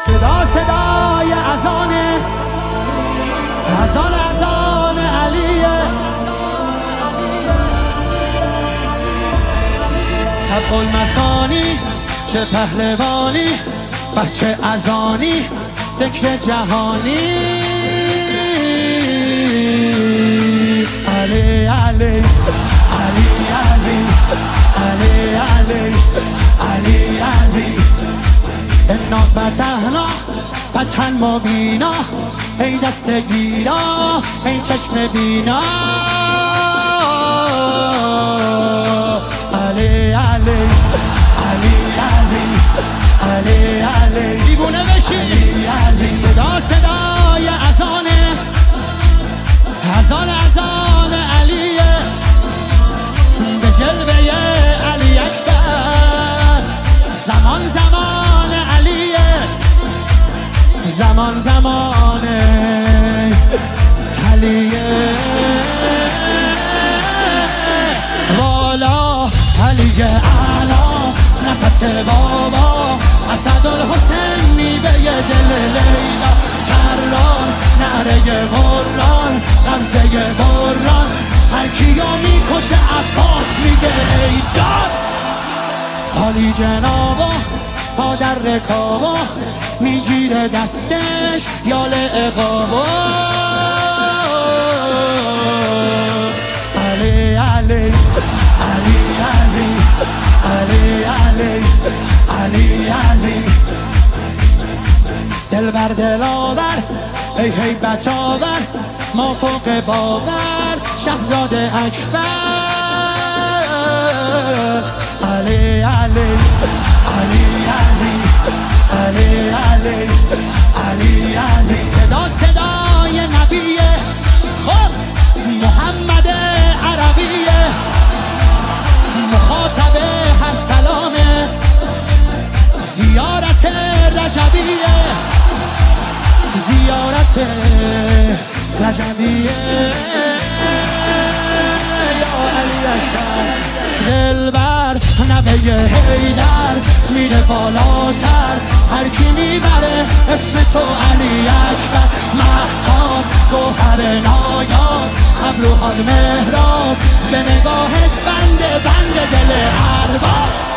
صدا صدای اذان علیه، طبق المثانی چه پهلوانی، بچه اذانی ذکر جهانی. علی علی علی علی علی علی علی علی انا فتحنا فتحا مبینا، ای دست گیرا ای چشم بینا. علی علی علی علی علی علی دیوونه بشی. علی علی صدا صدای اذان علیه، به جلوه علی اکبر. زمان زمان علیه، زمان زمان علیه. والا علی اعلا نفس بابا، اسدالحسین میوه دل لیلا. کران نعره قرآن غمزه بران، هر کیو میکشه عباس میگه ای جان. عالی جنابا پا در رکابا، میگیره دستش یال عقابا. علی علی علی علی علی علی علی علی دل بر دل آور ای هیبت آور، ما فوق باور شهزاده اکبر. علی علی علی علی علی علی علی علی صدا صدای نبیه، خب محمد عربیه، مخاطب هر سلامه، زیارت رجبیه، زیارت رجبیه. یا علی اکبر دلبر نوه حیدر میره بالاتر، هر کی میبره اسم تو علی اکبر. مهتاب گوهر نایاب، ابروها مهراب، به نگاهش بند دل ارباب.